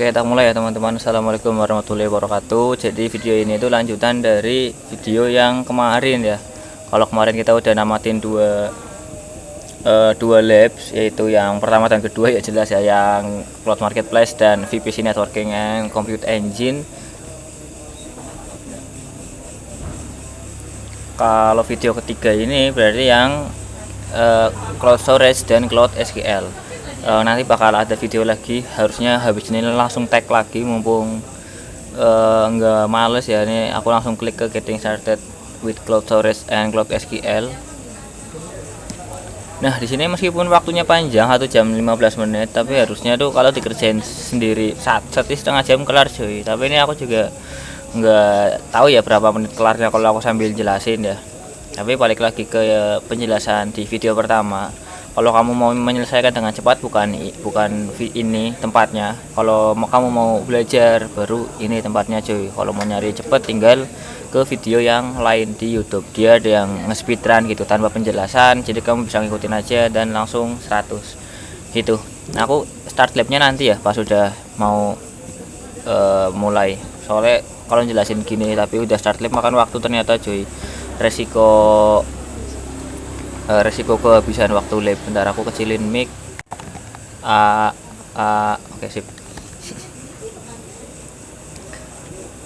Oke, kita mulai ya teman-teman. Assalamualaikum warahmatullahi wabarakatuh. Jadi video ini itu lanjutan dari video yang kemarin ya. Kalau kemarin kita udah namatin dua labs, yaitu yang pertama dan kedua ya jelas ya, yang Cloud Marketplace dan VPC Networking and Compute Engine. Kalau video ketiga ini berarti yang Cloud Storage dan Cloud SQL. Nanti bakal ada video lagi, harusnya habis ini langsung tag lagi mumpung nggak males ya. Ini aku langsung klik ke Getting Started with Cloud Storage and Cloud SQL. Nah, di sini meskipun waktunya panjang 1 jam 15 menit, tapi harusnya tuh kalau dikerjain sendiri setengah jam kelar cuy. Tapi ini aku juga nggak tahu ya berapa menit kelarnya kalau aku sambil jelasin ya. Tapi balik lagi ke penjelasan di video pertama. Kalau kamu mau menyelesaikan dengan cepat, bukan ini tempatnya. Kalau kamu mau belajar, baru ini tempatnya cuy. Kalau mau nyari cepat, tinggal ke video yang lain di YouTube. Dia ada yang nge-speedrun gitu tanpa penjelasan, jadi kamu bisa ngikutin aja dan langsung 100 gitu. Nah, aku start labnya nanti ya pas sudah mau mulai. Soalnya kalau jelasin gini tapi udah start lab makan waktu ternyata cuy. Resiko kehabisan waktu lab. Bentar aku kecilin mic. Oke, sip.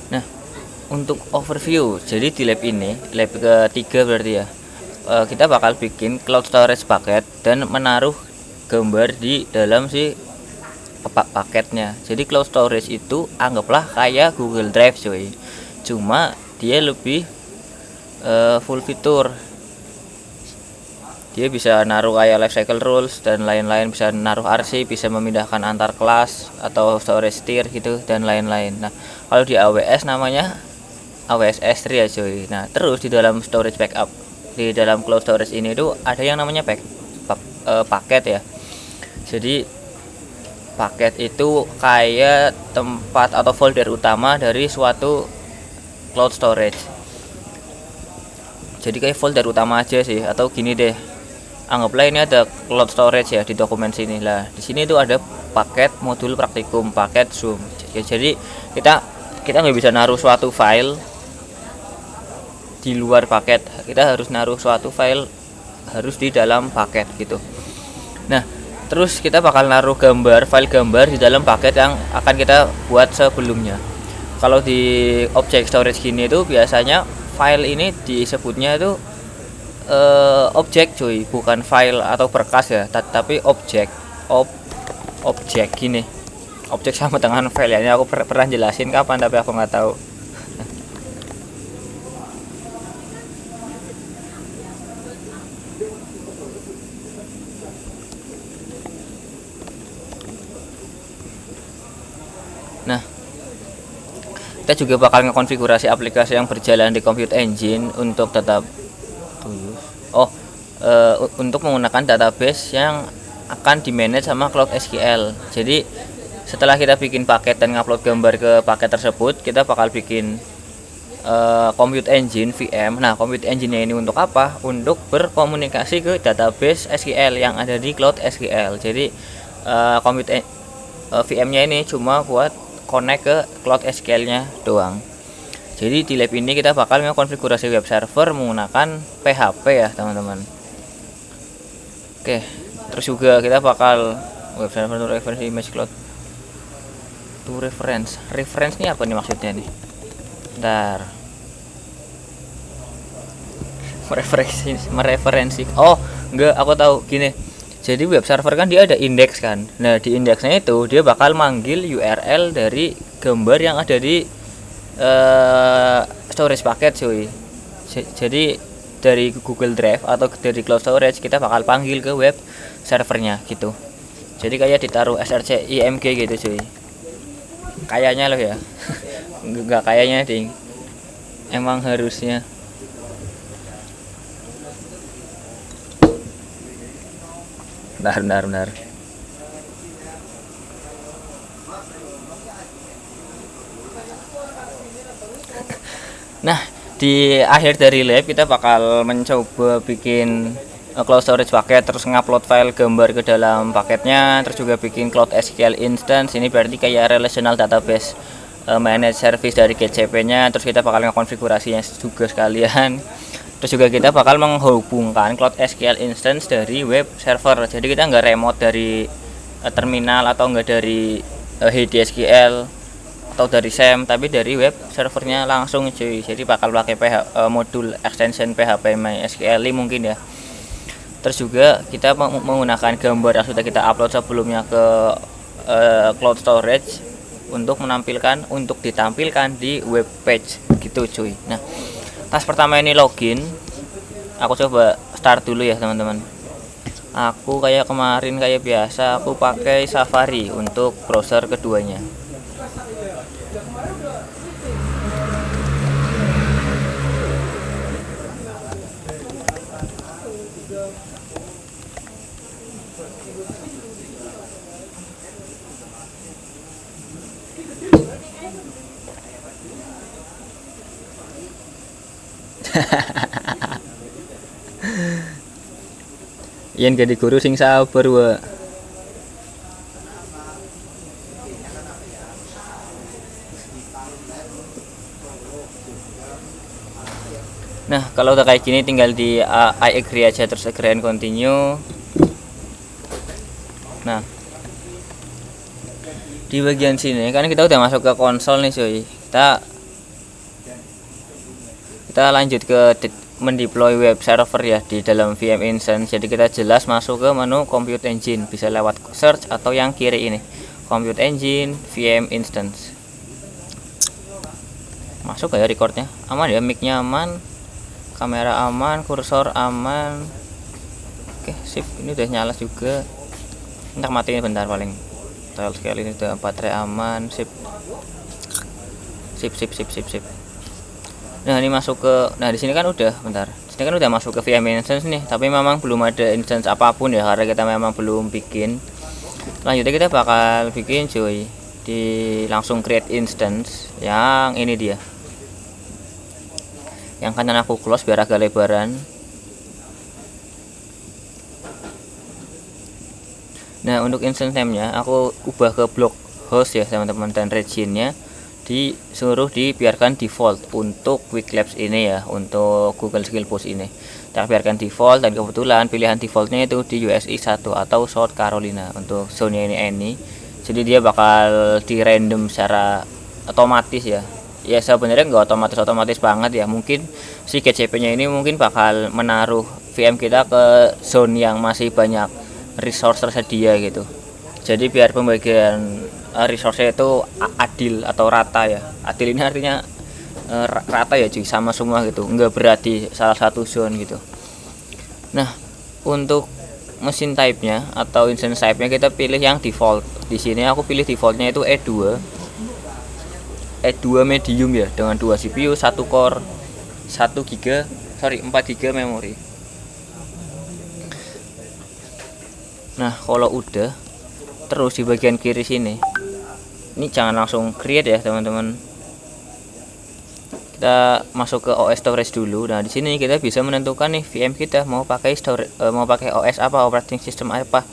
Nah, untuk overview, jadi di lab ini, lab ketiga berarti ya, kita bakal bikin cloud storage paket dan menaruh gambar di dalam si paketnya. Jadi cloud storage itu anggaplah kayak Google Drive cuy, cuma dia lebih full fitur. Dia bisa naruh kayak lifecycle rules dan lain-lain, bisa naruh RC, bisa memindahkan antar kelas atau storage tier gitu dan lain-lain. Nah, kalau di AWS namanya AWS S3 ya cuy. Nah, terus di dalam storage backup, di dalam cloud storage ini tuh ada yang namanya paket ya. Jadi paket itu kayak tempat atau folder utama dari suatu cloud storage. Jadi kayak folder utama aja sih, atau gini deh. Anggaplah ini ada cloud storage ya di dokumen sini lah. Di sini tuh ada paket modul praktikum, paket Zoom. Jadi kita nggak bisa naruh suatu file di luar paket. Kita harus naruh suatu file harus di dalam paket gitu. Nah, terus kita bakal naruh file gambar di dalam paket yang akan kita buat sebelumnya. Kalau di object storage gini itu biasanya file ini disebutnya itu objek cuy, bukan file atau berkas ya, tapi objek gini. Objek sama dengan file ya. Ini aku pernah jelasin kapan tapi aku nggak tahu. Nah, kita juga bakal ngekonfigurasi aplikasi yang berjalan di Compute Engine untuk tetap untuk menggunakan database yang akan di-manage sama Cloud SQL. Jadi setelah kita bikin paket dan ngupload gambar ke paket tersebut, kita bakal bikin Compute Engine VM. Nah, Compute Engine-nya ini untuk apa? Untuk berkomunikasi ke database SQL yang ada di Cloud SQL. Jadi VM-nya ini cuma buat connect ke Cloud SQL-nya doang. Jadi di lab ini kita bakal mengkonfigurasi web server menggunakan PHP ya teman-teman. Oke, terus juga kita bakal web server to reference image cloud to reference. Reference ini apa nih maksudnya nih? Bentar. Mereferensi. Oh, enggak, aku tahu gini. Jadi web server kan dia ada indeks kan. Nah, di indeksnya itu dia bakal manggil URL dari gambar yang ada di storage paket cuy. Jadi dari Google Drive atau dari Cloud Storage kita bakal panggil ke web servernya gitu. Jadi kayak ditaruh src img gitu cuy. Kayaknya loh ya. Enggak kayaknya ding. Emang harusnya. Benar. Nah, di akhir dari lab kita bakal mencoba bikin cloud storage paket, terus ngupload file gambar ke dalam paketnya, terus juga bikin cloud SQL instance. Ini berarti kayak relational database manage service dari GCP nya. Terus kita bakal ngekonfigurasinya juga sekalian. Terus juga kita bakal menghubungkan cloud SQL instance dari web server. Jadi kita nggak remote dari terminal atau nggak dari HDSQL atau dari SAM, tapi dari web servernya langsung cuy. Jadi bakal pakai modul extension PHP MySQL mungkin ya. Terus juga kita menggunakan gambar yang sudah kita upload sebelumnya ke cloud storage untuk ditampilkan di web page gitu cuy. Nah, tas pertama ini login. Aku coba start dulu ya teman-teman. Aku kayak kemarin kayak biasa aku pakai Safari untuk browser keduanya. Yen jadi guru sing sabar wa. Nah, kalau udah kayak gini tinggal di I agree aja, terus agree and continue. Nah, di bagian sini kan kita udah masuk ke konsol nih cuy. Kita lanjut ke mendeploy web server ya di dalam VM instance. Jadi kita jelas masuk ke menu Compute Engine, bisa lewat search atau yang kiri ini, Compute Engine VM instance. Masuk kayak recordnya aman ya, mic-nya aman, kamera aman, kursor aman. Oke, sip. Ini udah nyala juga. Ntar matiin bentar paling. Trial sekali ini udah baterai aman, sip. Sip. Nah, ini masuk ke, nah di sini kan udah, bentar. Di sini kan udah masuk ke VM instance nih, tapi memang belum ada instance apapun ya karena kita memang belum bikin. Lanjutnya kita bakal bikin cuy. Langsung create instance yang ini dia. Yang kanan aku close biar agak lebaran. Nah, untuk instance name-nya aku ubah ke block host ya teman-teman, dan region-nya disuruh dibiarkan default untuk Quick Labs ini ya, untuk Google Skill Boost ini kita biarkan default, dan kebetulan pilihan defaultnya itu di USI 1 atau South Carolina untuk zone ini. Jadi dia bakal di random secara otomatis ya sebenarnya nggak otomatis banget ya, mungkin si GCP nya ini mungkin bakal menaruh VM kita ke zone yang masih banyak resource tersedia gitu. Jadi biar pembagian resource itu adil atau rata ya. Adil ini artinya rata ya cuy, sama semua gitu, nggak berarti salah satu zone gitu. Nah, untuk mesin type-nya atau instance type-nya kita pilih yang default. Di sini aku pilih defaultnya itu E2 medium ya, dengan 2 CPU, 1 core, 4 GB memori. Nah, kalau udah, terus di bagian kiri sini ini jangan langsung create ya teman-teman, kita masuk ke OS storage dulu. Nah, di sini kita bisa menentukan nih VM kita mau pakai OS apa, operating system apa.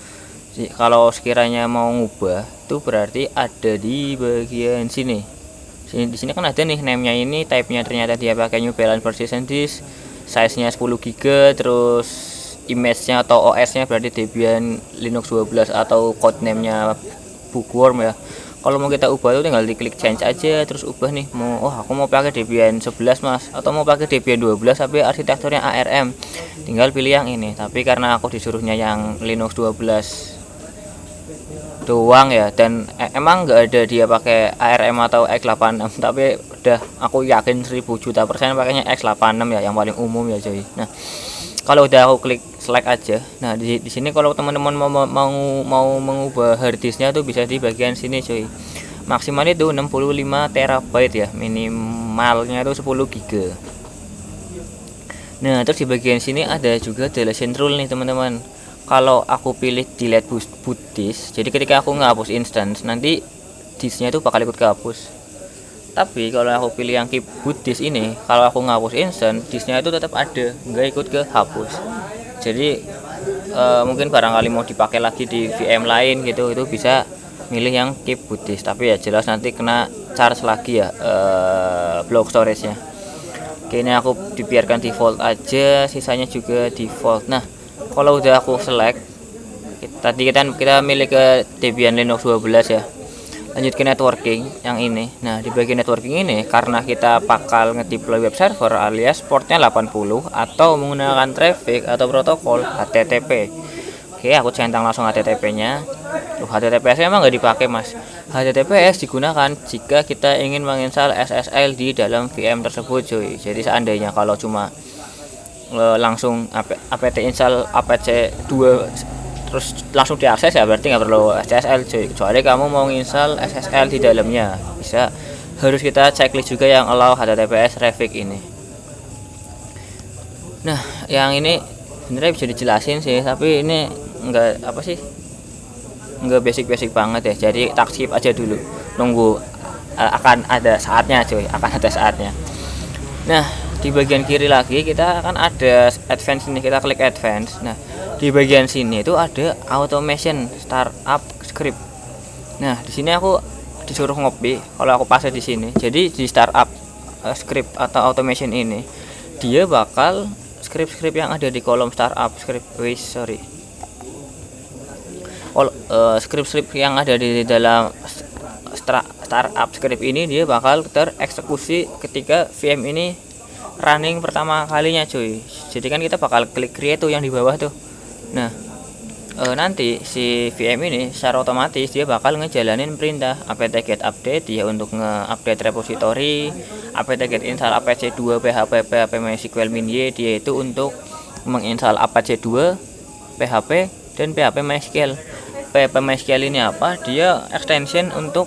Kalau sekiranya mau ngubah itu berarti ada di bagian sini. Di sini kan ada nih name-nya, ini type-nya ternyata dia pakai New Balance Persistent Disk, size-nya 10 GB, terus image-nya atau OS-nya berarti Debian Linux 12 atau code name-nya Bookworm ya. Kalau mau kita ubah itu tinggal diklik change aja, terus ubah nih, aku mau pakai Debian 11 Mas, atau mau pakai Debian 12 tapi arsitekturnya ARM. Tinggal pilih yang ini. Tapi karena aku disuruhnya yang Linux 12 doang ya, dan emang nggak ada dia pakai ARM atau x86, tapi udah aku yakin 1000% pakainya x86 ya, yang paling umum ya coy. Nah, kalau udah aku klik select aja. Nah, di sini kalau teman-teman mau mengubah harddisknya tuh bisa di bagian sini coy. Maksimal itu 65 TB ya, minimalnya itu 10 GB. Nah, terus di bagian sini ada juga deletion rule nih teman-teman. Kalau aku pilih delete boot disk, jadi ketika aku ngehapus instance, nanti disknya itu bakal ikut kehapus. Tapi kalau aku pilih yang keep boot disk ini, kalau aku ngehapus instance, disknya itu tetap ada, nggak ikut kehapus. Jadi mungkin barangkali mau dipakai lagi di VM lain gitu, itu bisa milih yang keep boot disk, tapi ya jelas nanti kena charge lagi ya block storage nya. Oke, ini aku dibiarkan default aja, sisanya juga default. Nah, kalau udah aku select, tadi kita milih ke Debian Linux 12 ya, lanjut ke networking yang ini. Nah, di bagian networking ini karena kita bakal ngedeploy web server alias portnya 80 atau menggunakan traffic atau protokol HTTP. Oke, aku centang langsung HTTP nya. HTTPS emang nggak dipakai mas. HTTPS digunakan jika kita ingin menginstal SSL di dalam VM tersebut cuy. Jadi seandainya kalau cuma langsung apt install apache 2 terus langsung diakses ya berarti nggak perlu SSL cuy. Kecuali kamu mau install SSL di dalamnya, bisa harus kita checklist juga yang allow HTTPS traffic ini. Nah, yang ini sebenarnya bisa dijelasin sih, tapi ini enggak apa sih, enggak basic banget ya, jadi tak skip aja dulu, nunggu akan ada saatnya cuy, akan ada saatnya. Nah, di bagian kiri lagi kita akan ada advance ini, kita klik advance. Nah, di bagian sini itu ada automation startup script. Nah, di sini aku disuruh ngopi kalau aku pasnya di sini. Jadi di startup script atau automation ini dia bakal script yang ada di kolom startup script, script yang ada di dalam startup script ini dia bakal tereksekusi ketika VM ini running pertama kalinya cuy. Jadi kan kita bakal klik create tuh yang di bawah tuh. Nah, nanti si VM ini secara otomatis dia bakal ngejalanin perintah apt-get update ya untuk nge-update repository, apt-get install apache 2 php mysql min-y, dia itu untuk menginstal apache 2 php dan php mysql. PHP MySQL ini apa? Dia extension untuk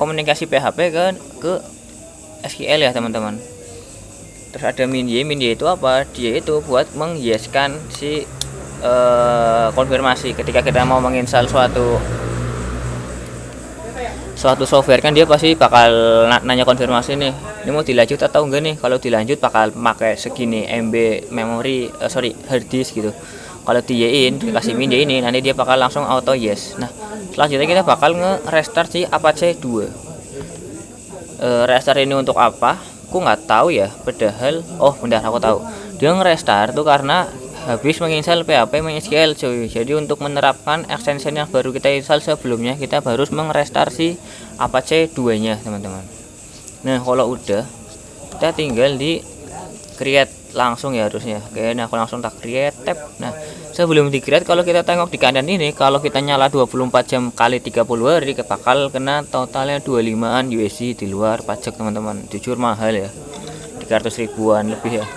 komunikasi PHP ke SQL ya teman-teman. Terus ada min-y itu apa? Dia itu buat mengyeskan si konfirmasi ketika kita mau menginstal suatu software, kan dia pasti bakal nanya konfirmasi nih, ini mau dilanjut atau enggak nih. Kalau dilanjut bakal pakai segini MB memori hard disk gitu. Kalau diyain dikasih min ini nanti dia bakal langsung auto yes. Nah, selanjutnya kita bakal nge-restart si apache 2. Restart ini untuk apa? Aku nggak tahu ya, padahal bentar, aku tahu. Dia nge-restart tuh karena habis menginstal PHP MySQL cuy. Jadi untuk menerapkan extension yang baru kita install sebelumnya, kita harus mengrestart si apache 2 nya teman-teman. Nah, kalau udah kita tinggal di create langsung ya harusnya. Oke, nah aku langsung tak create tab. Nah, sebelum di create, kalau kita tengok di kanan ini, kalau kita nyala 24 jam kali 30 hari bakal kena totalnya 25an USD di luar pajak teman-teman. Jujur mahal ya, 300 ribuan lebih ya.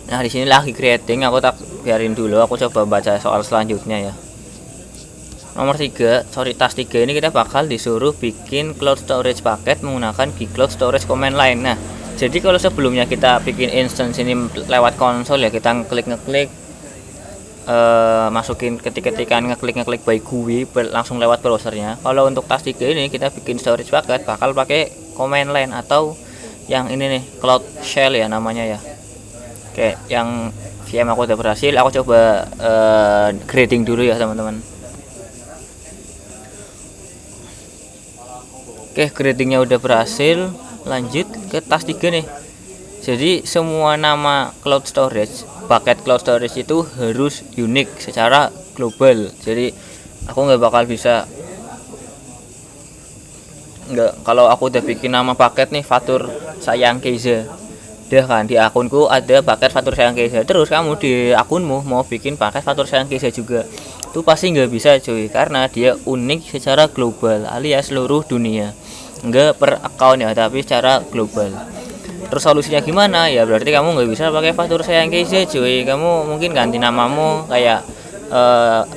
Nah, di sini lagi creating, aku tak biarin dulu, aku coba baca soal selanjutnya ya. Nomor 3, task 3 ini kita bakal disuruh bikin cloud storage paket menggunakan gcloud storage command line. Nah, jadi kalau sebelumnya kita bikin instance ini lewat konsol ya, kita ngeklik masukin ketikan ngeklik by GUI langsung lewat browsernya. Kalau untuk task 3 ini kita bikin storage paket bakal pakai command line atau yang ini nih, Cloud Shell ya namanya ya. Oke, yang VM aku udah berhasil, aku coba grading dulu ya teman-teman. Oke, gradingnya udah berhasil, lanjut ke task 3 nih. Jadi semua nama cloud storage, paket cloud storage itu harus unik secara global. Jadi aku nggak bakal bisa kalau aku udah bikin nama paket nih Fatur Sayang Keiza, udah kan di akunku ada paket Fatur Sayang Keiza, terus kamu di akunmu mau bikin paket Fatur Sayang Keiza juga, itu pasti nggak bisa cuy, karena dia unik secara global alias seluruh dunia, nggak per account ya tapi secara global. Terus solusinya gimana ya? Berarti kamu nggak bisa pakai Fatur Sayang Keiza cuy, kamu mungkin ganti namamu kayak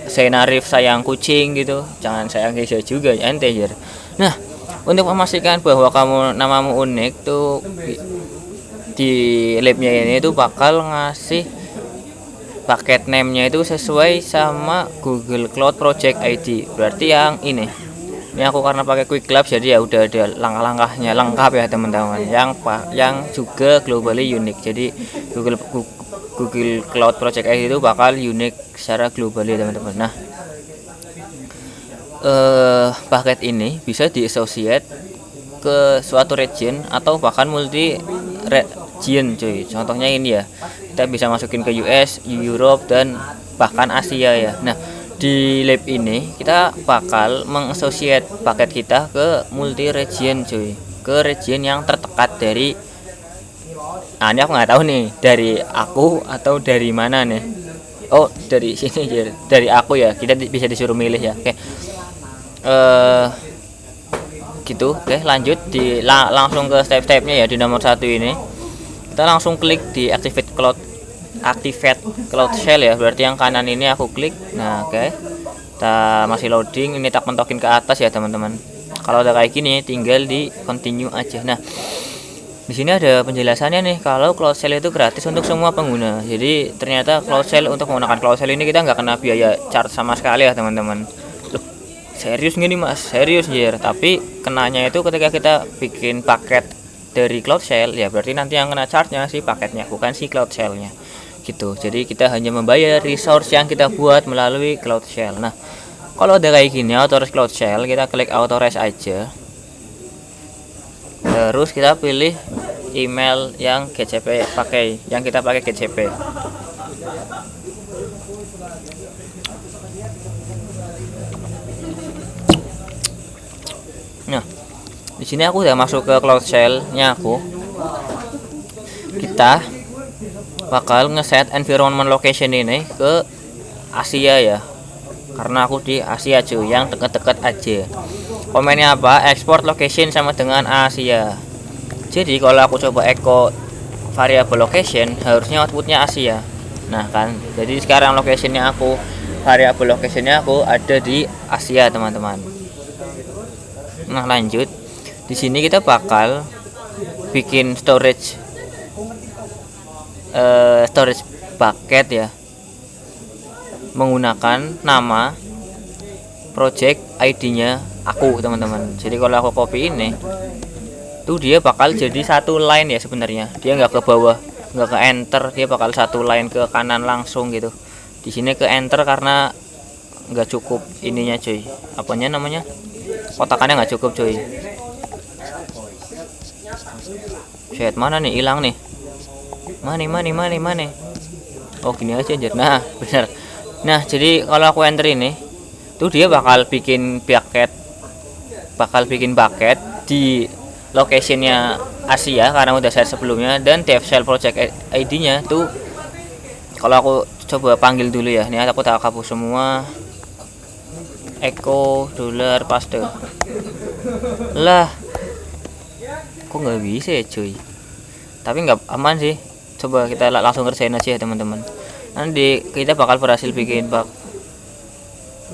Senarif Sayang Kucing gitu, jangan Sayang Keiza juga, ente. Nah, Untuk memastikan bahwa namamu unik tuh di labnya ini tuh bakal ngasih paket name-nya itu sesuai sama Google Cloud Project ID. Berarti yang ini aku karena pakai Quick Labs jadi ya udah ada langkah-langkahnya lengkap ya teman-teman. Yang juga globally unique. Jadi Google Cloud Project ID itu bakal unik secara global ya teman-teman. Nah, paket ini bisa di-associate ke suatu region atau bahkan multi region cuy. Contohnya ini ya, kita bisa masukin ke US, Europe dan bahkan Asia ya. Nah, di lab ini kita bakal mengassociate paket kita ke multi region cuy, ke region yang terdekat dari ini aku nggak tahu nih dari aku atau dari mana nih. Oh, dari sini aja, dari aku ya. Kita bisa disuruh milih ya. Oke. Gitu. Oke, lanjut langsung ke step-stepnya ya di nomor 1 ini. Kita langsung klik di activate cloud shell ya, berarti yang kanan ini aku klik. Nah, oke. Kita masih loading, ini tak mentokin ke atas ya teman-teman. Kalau udah kayak gini tinggal di continue aja. Nah, di sini ada penjelasannya nih kalau cloud shell itu gratis untuk semua pengguna. Jadi ternyata cloud shell, untuk menggunakan cloud shell ini kita nggak kena biaya charge sama sekali ya teman-teman. Serius gini mas, serius jir. Tapi kenanya itu ketika kita bikin paket dari cloud shell ya, berarti nanti yang kena charge-nya si paketnya, bukan si cloud shell-nya gitu. Jadi kita hanya membayar resource yang kita buat melalui cloud shell. Nah, kalau ada kayak gini authorize cloud shell, kita klik authorize aja, terus kita pilih email yang GCP pakai, yang kita pakai GCP. Nah, di sini aku udah masuk ke cloud shell-nya aku. Kita bakal ngeset environment location ini ke Asia ya, karena aku di Asia cuy, yang deket-deket aja. Komennya apa? Export location sama dengan Asia. Jadi kalau aku coba echo variable location, harusnya outputnya Asia. Nah kan, jadi sekarang locationnya aku, variable locationnya aku ada di Asia teman-teman. Nah lanjut, di sini kita bakal bikin storage bucket ya, menggunakan nama project ID-nya aku teman-teman. Jadi kalau aku copy ini tuh dia bakal jadi satu line ya sebenarnya. Dia nggak ke bawah, nggak ke enter, dia bakal satu line ke kanan langsung gitu. Di sini ke enter karena nggak cukup ininya cuy. Apanya namanya? Kotakannya nggak cukup cuy. Shit, mana nih? Hilang nih. Mana? Oh gini aja anjir. Nah bener. Nah jadi kalau aku enter ini tuh dia bakal bikin bucket di locationnya Asia karena udah share sebelumnya, dan dev shell project ID-nya tuh kalau aku coba panggil dulu ya. Ini aku tak hapus semua. Echo dollar paste. Lah kok nggak bisa ya cuy, tapi nggak aman sih. Coba kita langsung kerjain aja ya teman-teman. Nanti kita bakal berhasil bikin bug.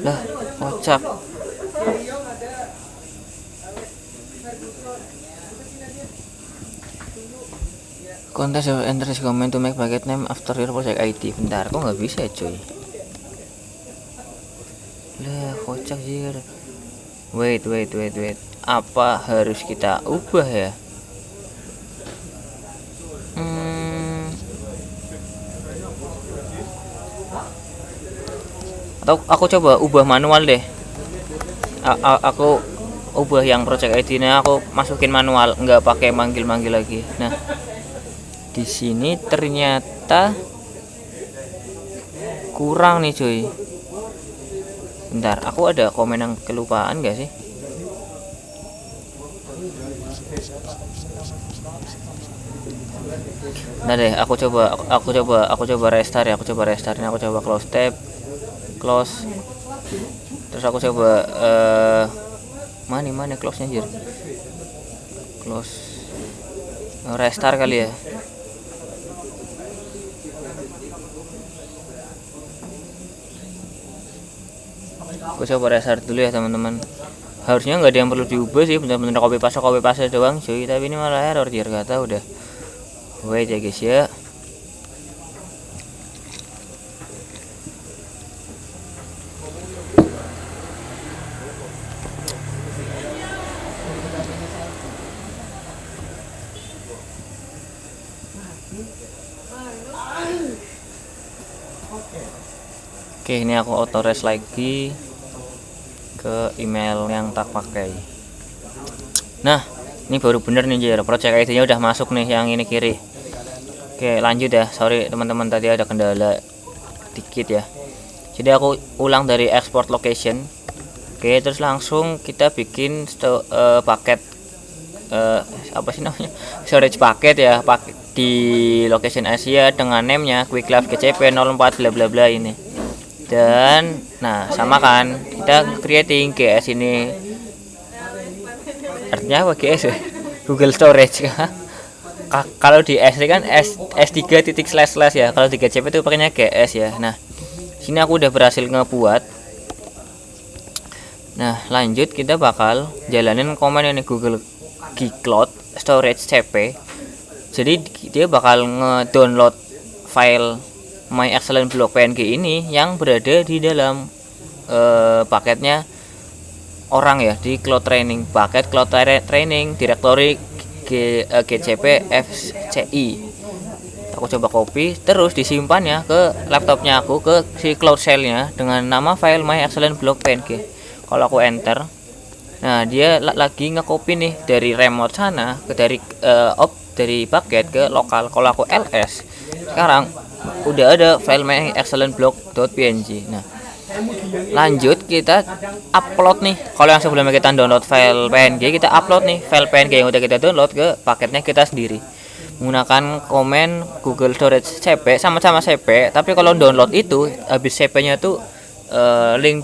Lah kocak. Context of enter comment to make bucket name after your project ID. Bentar, kok nggak bisa ya cuy. Lah kocak jir. Wait. Apa harus kita ubah ya? Atau aku coba ubah manual deh. Aku ubah yang project ID-nya aku masukin manual, nggak pakai manggil lagi. Nah, di sini ternyata kurang nih cuy. Bentar, aku ada komen yang kelupaan nggak sih? Nah deh, aku coba restart ya. Aku coba restart. Ini aku coba close tab, close. Terus aku coba mana close nya anjir. Close. Restart kali ya. Aku coba restart dulu ya teman-teman. harusnya nggak ada yang perlu diubah sih, bener-bener copy paste doang cuy, tapi ini malah error dia kata udah. Wait ya guys ya. Oke, ini aku authorize lagi ke email yang tak pakai. Nah, ini baru bener nih Jir, project ID-nya udah masuk nih yang ini kiri. Oke, lanjut ya. Sorry teman-teman, tadi ada kendala dikit ya. Jadi aku ulang dari export location. Oke, terus langsung kita bikin paket apa sih namanya? Storage paket ya, paket di location Asia dengan name-nya QuickLabs GCP 04 bla bla bla ini. Dan nah, sama kan kita creating GS ini. Artinya apa GS ya? Google Storage. Kalau di S3 kan S3 titik slash slash ya. Kalau di GCP itu pakainya GS ya. Nah, sini aku udah berhasil ngebuat. Nah, lanjut kita bakal jalanin command ini Google G-Cloud Storage CP. Jadi dia bakal nge-download file My Excellent Block PNG ini yang berada di dalam paketnya orang ya, di cloud training, paket cloud training directory GCP FCI. Aku coba copy terus disimpannya ke laptopnya aku, ke si cloud shell-nya dengan nama file My Excellent Block PNG. Kalau aku enter, nah dia lagi nge-copy nih dari remote sana ke dari paket ke lokal. Kalau aku ls, sekarang udah ada file My Excellent Block.png. Nah, lanjut kita upload nih. Kalau yang sebelumnya kita download file PNG, kita upload nih file PNG yang udah kita download ke paketnya kita sendiri menggunakan komen Google Storage CP, sama-sama CP. Tapi kalau download itu habis CP-nya tuh link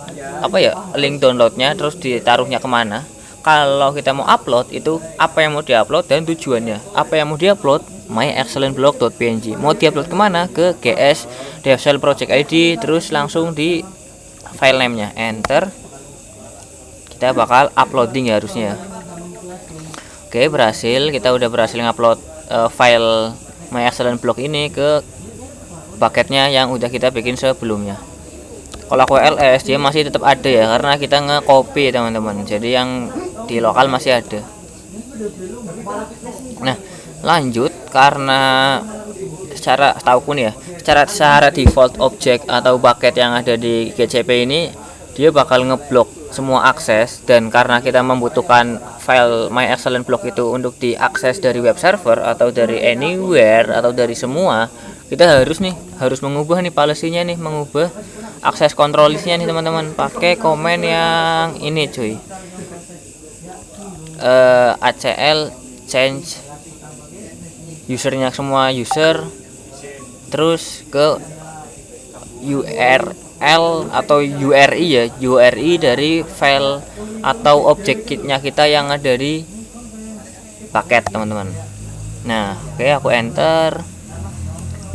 link downloadnya terus ditaruhnya kemana. Kalau kita mau upload itu apa yang mau diupload dan tujuannya. Apa yang mau diupload My Excellent Block.png. Mau diupload kemana? Ke GS DevCell Project ID, terus langsung di file name-nya, enter. Kita bakal uploading ya harusnya. Oke, berhasil. Kita udah berhasil ngupload file My Excellent Block ini ke paketnya yang udah kita bikin sebelumnya. Kalau aku ls dia masih tetap ada ya, karena kita nge-copy teman-teman. Jadi yang di lokal masih ada. Nah, lanjut karena secara setauku nih ya, secara default objek atau bucket yang ada di GCP ini dia bakal ngeblok semua akses, dan karena kita membutuhkan file My Excellent Block itu untuk diakses dari web server atau dari anywhere atau dari semua, kita harus mengubah nih policy-nya nih, mengubah akses control list-nya nih teman-teman, pakai komen yang ini cuy. ACL change usernya semua user, terus ke URL atau URI ya, URI dari file atau objek kitnya kita yang ada di paket teman-teman. Nah, oke, aku enter.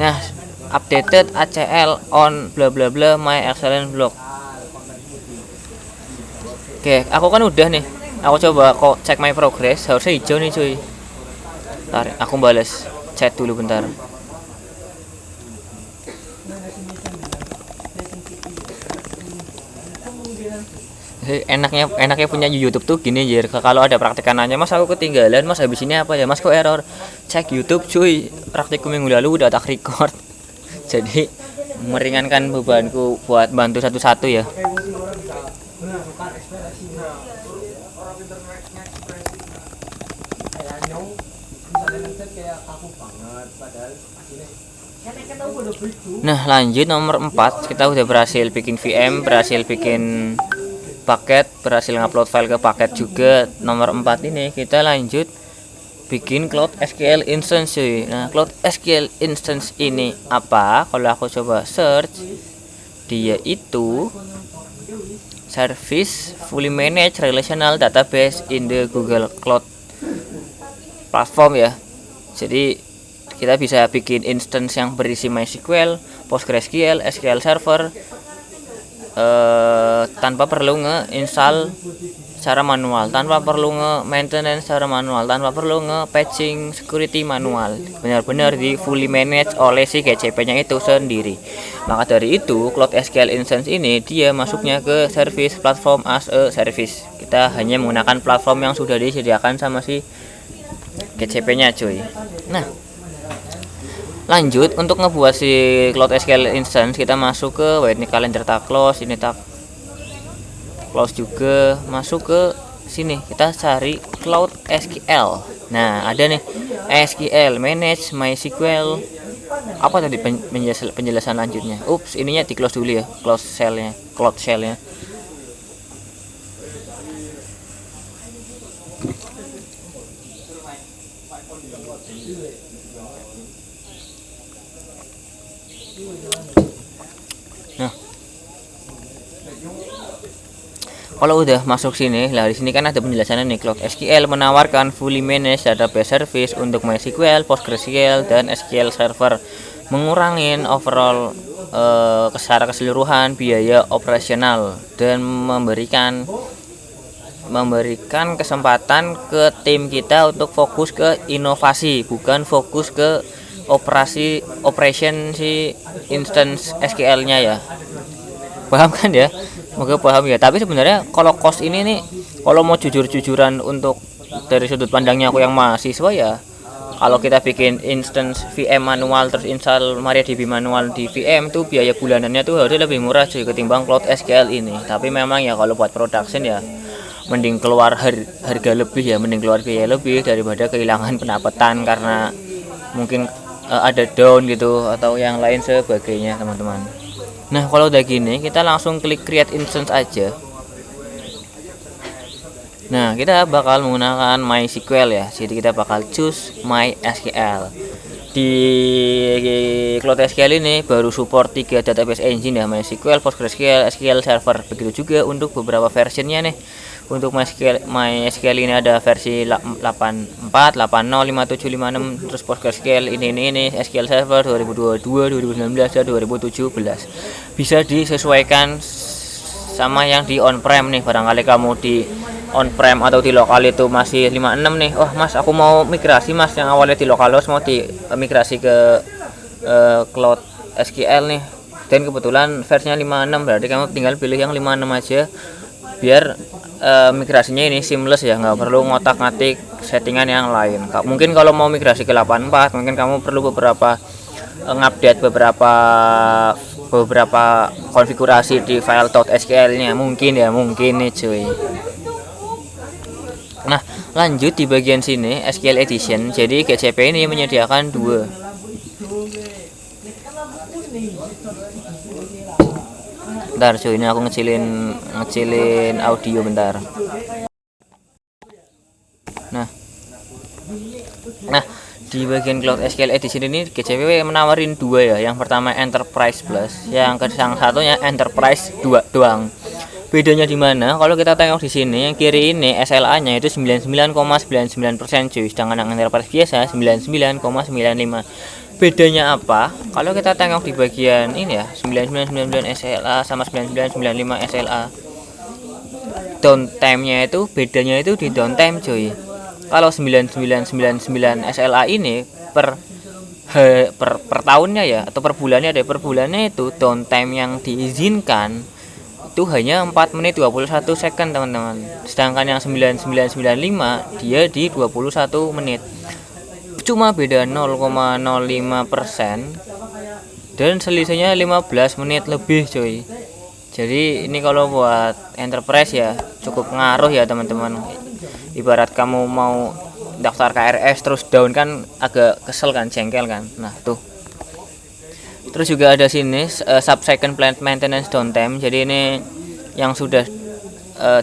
Nah, updated ACL on bla bla bla My Excellent Block. Oke, aku kan udah nih. Aku coba kok cek my progress, harusnya hijau nih cuy. Bentar, aku balas chat dulu bentar. Enaknya punya YouTube tuh gini Jir, kalau ada praktikanannya Mas aku ketinggalan Mas, habis ini apa ya Mas kok error, cek YouTube cuy, praktikum minggu lalu udah tak record. Jadi meringankan bebanku buat bantu satu-satu ya. Nah, lanjut nomor 4, kita udah berhasil bikin VM, berhasil bikin paket, berhasil ngupload file ke paket juga. Nomor 4 ini kita lanjut bikin Cloud SQL instance cuy. Nah, Cloud SQL instance ini apa? Kalau aku coba search, dia itu service fully managed relational database in the Google Cloud platform ya. Jadi kita bisa bikin instance yang berisi MySQL, PostgreSQL, SQL Server tanpa perlu nge-install secara manual, tanpa perlu nge-maintenance secara manual, tanpa perlu nge-patching security manual. Benar-benar di fully manage oleh si GCP-nya itu sendiri. Maka dari itu, Cloud SQL Instance ini dia masuknya ke service platform as a service. Kita hanya menggunakan platform yang sudah disediakan sama si GCP-nya, cuy. Nah, lanjut untuk ngebuat si Cloud SQL Instance, kita masuk ke ini calendar tag close, ini tag close juga, masuk ke sini kita cari Cloud SQL. Nah, ada nih SQL manage MySQL. Apa tadi penjelasan lanjutnya? Ups, ininya di close dulu ya, close shell-nya, Cloud shell-nya. Nah, kalau udah masuk sini, lah di sini kan ada penjelasannya nih. Cloud SQL menawarkan fully managed database service untuk MySQL, PostgreSQL, dan SQL Server, mengurangin overall secara keseluruhan biaya operasional dan memberikan kesempatan ke tim kita untuk fokus ke inovasi, bukan fokus ke operation si instance SQL-nya ya. Paham kan ya? Semoga paham ya. Tapi sebenarnya kalau cost ini nih, kalau mau jujur-jujuran untuk dari sudut pandangnya aku yang mahasiswa ya, kalau kita bikin instance VM manual terus install MariaDB manual di VM tuh biaya bulanannya tuh harusnya lebih murah sih ketimbang Cloud SQL ini. Tapi memang ya kalau buat production ya mending keluar harga lebih ya, mending keluar biaya lebih daripada kehilangan pendapatan karena mungkin ada down gitu atau yang lain sebagainya, teman-teman. Nah, kalau udah gini kita langsung klik create instance aja. Nah, kita bakal menggunakan MySQL ya, jadi kita bakal choose MySQL. Di Cloud SQL ini baru support 3 database engine ya, MySQL, PostgreSQL, SQL Server. Begitu juga untuk beberapa versionnya nih. Untuk MySQL ini ada versi 84, 80, 57, 56, terus PostgreSQL ini SQL Server 2022, 2019 dan 2017. Bisa disesuaikan sama yang di on-prem nih. Barangkali kamu di on-prem atau di lokal itu masih 56 nih. Oh, Mas, aku mau migrasi, Mas, yang awalnya di lokalhost mau di migrasi ke Cloud SQL nih. Dan kebetulan versinya 56, berarti kamu tinggal pilih yang 56 aja biar migrasinya ini seamless ya, nggak perlu ngotak-ngatik settingan yang lain. Mungkin kalau mau migrasi ke 84 mungkin kamu perlu beberapa ngupdate beberapa konfigurasi di file .sql-nya mungkin nih cuy. Nah, lanjut di bagian sini SQL Edition. Jadi GCP ini menyediakan dua. Bentar cuy, ini aku ngecilin audio bentar. Nah, di bagian Cloud SQL Edition ini GCP menawarin dua ya. Yang pertama Enterprise Plus, yang satunya Enterprise 2 doang. Bedanya di mana? Kalau kita tengok di sini yang kiri ini SLA-nya itu 99,99% cuy, sedangkan yang Enterprise biasa 99,95. Bedanya apa? Kalau kita tengok di bagian ini ya, 9999 SLA sama 9995 SLA. Downtime-nya itu bedanya itu di downtime cuy. Kalau 9999 SLA ini per tahunnya ya atau per bulannya itu downtime yang diizinkan itu hanya 4 menit 21 second teman-teman. Sedangkan yang 9995 dia di 21 menit. Cuma beda 0,05% dan selisihnya 15 menit lebih coy. Jadi ini kalau buat enterprise ya cukup ngaruh ya teman-teman. Ibarat kamu mau daftar KRS terus down kan agak kesel kan, jengkel kan. Nah tuh. Terus juga ada sini sub-second plant maintenance downtime. Jadi ini yang sudah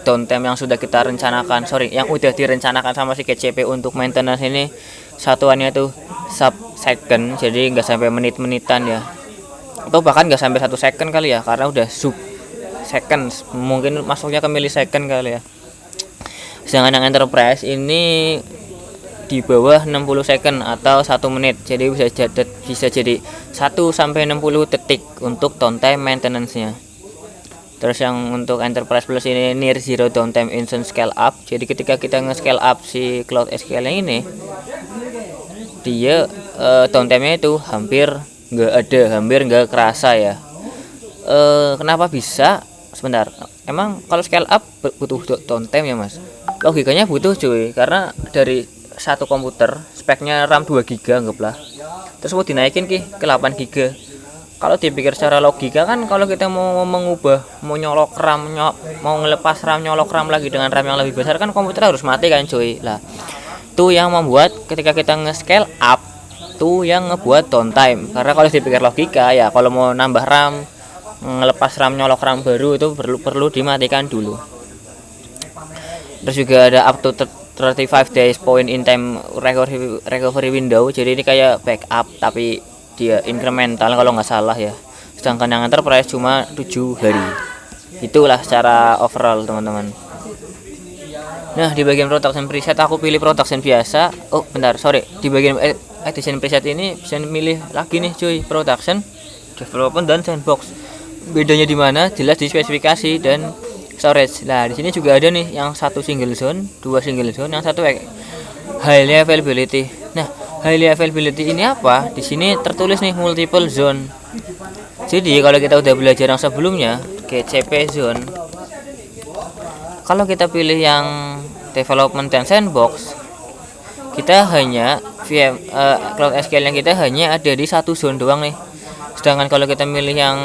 downtime yang sudah kita rencanakan, yang udah direncanakan sama si GCP untuk maintenance ini satuannya itu sub-second, jadi nggak sampai menit-menitan ya, atau bahkan nggak sampai 1 second kali ya, karena udah sub-second, mungkin masuknya ke millisecond kali ya. Sedangkan yang enterprise ini di bawah 60 second atau 1 menit, jadi bisa jadi 1 sampai 60 detik untuk downtime maintenance-nya. Terus yang untuk Enterprise Plus ini near zero downtime instant scale up. Jadi ketika kita nge-scale up si Cloud SQL yang ini, dia downtime-nya itu hampir nggak kerasa ya. Kenapa bisa? Sebentar. Emang kalau scale up butuh downtime ya, Mas? Logikanya butuh cuy, karena dari satu komputer speknya RAM 2 GB anggaplah. Terus mau dinaikin ke 8 GB. Kalau dipikir secara logika kan, kalau kita mau mengubah, mau nyolok RAM, mau ngelepas RAM, nyolok RAM lagi dengan RAM yang lebih besar kan komputer harus mati kan cuy. Lah, itu yang membuat ketika kita nge-scale up tuh yang ngebuat downtime. Karena kalau dipikir logika ya, kalau mau nambah RAM, ngelepas RAM, nyolok RAM baru itu perlu dimatikan dulu. Terus juga ada up to 35 days point in time recovery window. Jadi ini kayak backup tapi dia incremental kalau nggak salah ya. Sedangkan yang Enterprise cuma 7 hari. Itulah secara overall teman-teman. Nah, di bagian production preset aku pilih production biasa. Oh bentar, sorry, di bagian edition preset ini bisa milih lagi nih cuy, production, development, dan sandbox. Bedanya di mana? Jelas di spesifikasi dan storage. Nah, di sini juga ada nih yang satu single zone, dua single zone, yang satu highly availability. Nah, highly availability ini apa? Di sini tertulis nih multiple zone. Jadi kalau kita udah belajar yang sebelumnya, GCP zone, kalau kita pilih yang development dan sandbox, kita hanya Cloud SQL yang kita hanya ada di satu zone doang nih. Sedangkan kalau kita milih yang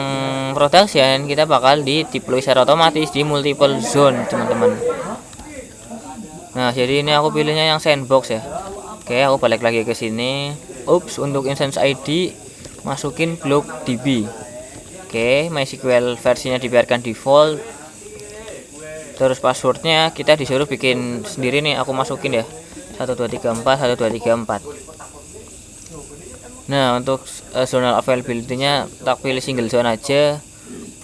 production, kita bakal di deploy secara otomatis di multiple zone teman-teman. Nah, jadi ini aku pilihnya yang sandbox ya. Oke, aku balik lagi ke sini. Ups, untuk instance ID masukin block DB. Oke, MySQL versinya dibiarkan default. Terus passwordnya kita disuruh bikin sendiri nih, aku masukin ya 1234 1234. Nah, untuk zonal availability-nya tak pilih single zone aja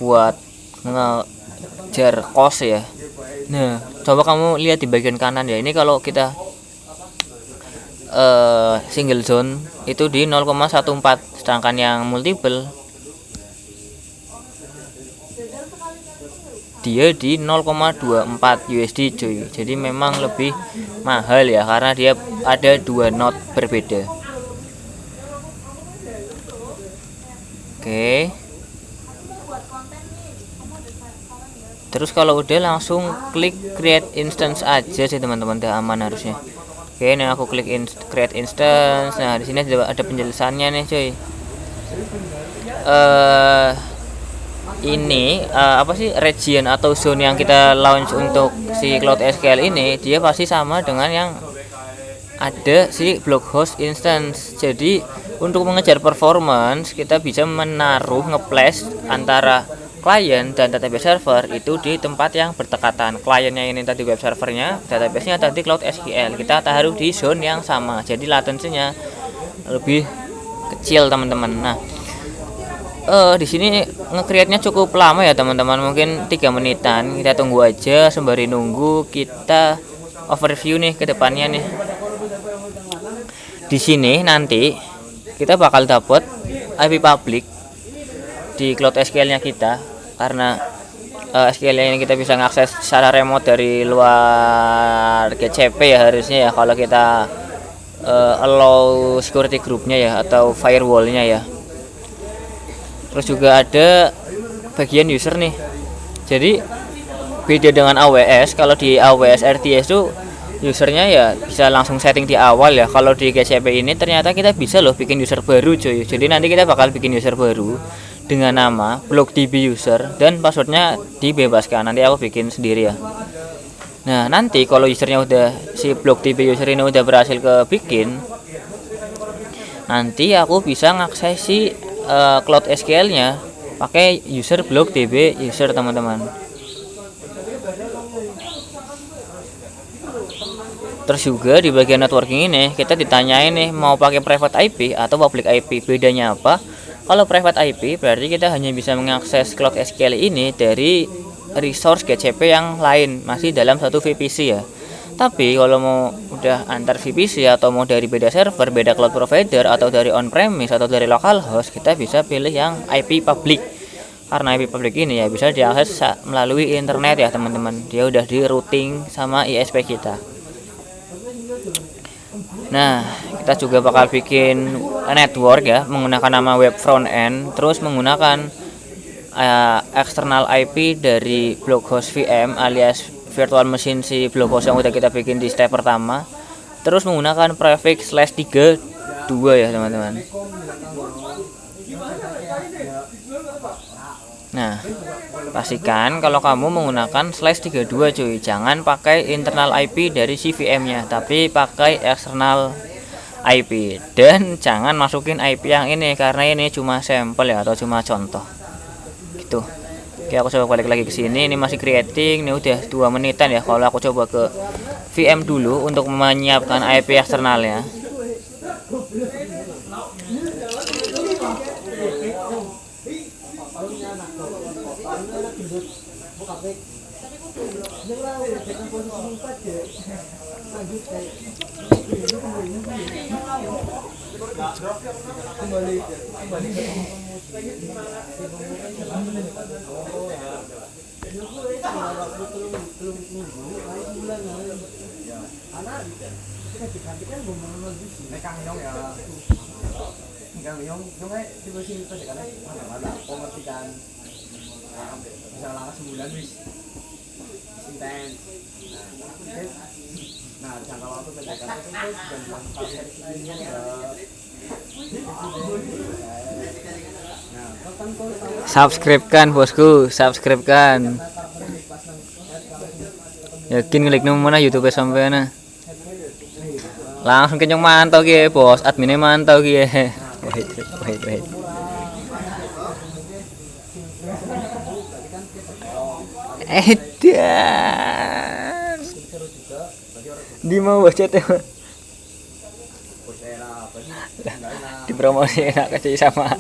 buat ngejar cost ya. Nah, coba kamu lihat di bagian kanan ya. Ini kalau kita single zone itu di 0,14, sedangkan yang multiple dia di 0,24 USD cuy. Jadi memang lebih mahal ya, karena dia ada dua node berbeda. Oke. Terus kalau udah langsung klik create instance aja sih teman-teman, udah aman harusnya. Oke, ini aku klik create instance. Nah, di sini ada penjelasannya nih cuy. Ini apa sih, region atau zone yang kita launch untuk si Cloud SQL ini, dia pasti sama dengan yang ada si block host instance. Jadi untuk mengejar performance, kita bisa menaruh ngeplace antara klien dan database server itu di tempat yang berdekatan. Kliennya ini tadi web servernya, database-nya tadi Cloud SQL. Kita taruh di zone yang sama. Jadi latensinya lebih kecil, teman-teman. Nah, di sini nge-create-nya cukup lama ya, teman-teman. Mungkin 3 menitan. Kita tunggu aja, sembari nunggu kita overview nih ke depannya nih. Di sini nanti kita bakal dapat IP public di Cloud SQL-nya kita, karena SQL ini kita bisa ngakses secara remote dari luar GCP ya harusnya ya, kalau kita allow security groupnya ya atau firewall-nya ya. Terus juga ada bagian user nih. Jadi beda dengan AWS, kalau di AWS RTS tuh usernya ya bisa langsung setting di awal ya. Kalau di GCP ini ternyata kita bisa loh bikin user baru cuy. Jadi nanti kita bakal bikin user baru dengan nama blockdb user dan passwordnya dibebaskan. Nanti aku bikin sendiri ya. Nah, nanti kalau usernya udah, si blockdb user ini udah berhasil bikin, nanti aku bisa ngakses si Cloud SQL nya pakai user blockdb user, teman-teman. Terus juga di bagian networking ini kita ditanyain nih mau pakai private IP atau public IP. Bedanya apa? Kalau private IP berarti kita hanya bisa mengakses Cloud SQL ini dari resource GCP yang lain, masih dalam satu VPC ya. Tapi kalau mau udah antar VPC atau mau dari beda server, beda cloud provider, atau dari on premise atau dari local host, kita bisa pilih yang IP public. Karena IP public ini ya bisa diakses melalui internet ya teman-teman. Dia udah di routing sama ISP kita. Nah, kita juga bakal bikin network ya menggunakan nama web front end, terus menggunakan external IP dari Blockhost VM alias virtual machine si Blockhost yang udah kita bikin di step pertama. Terus menggunakan prefix /32 ya teman-teman. Nah, pastikan kalau kamu menggunakan /32 cuy, jangan pakai internal IP dari CVM-nya, tapi pakai external IP. Dan jangan masukin IP yang ini karena ini cuma sampel ya atau cuma contoh. Gitu. Oke, aku coba balik lagi ke sini. Ini masih creating, ini udah 2 menitan ya. Kalau aku coba ke VM dulu untuk menyiapkan IP eksternalnya. Subscribe-kan bosku, subscribe-kan. Yakin klik mana YouTube sampean. Langsung kenyang mantau ki bos, adminnya mantau ki. Wait. Edan. Di mau baca teh. Dipromosi enak kasih sama.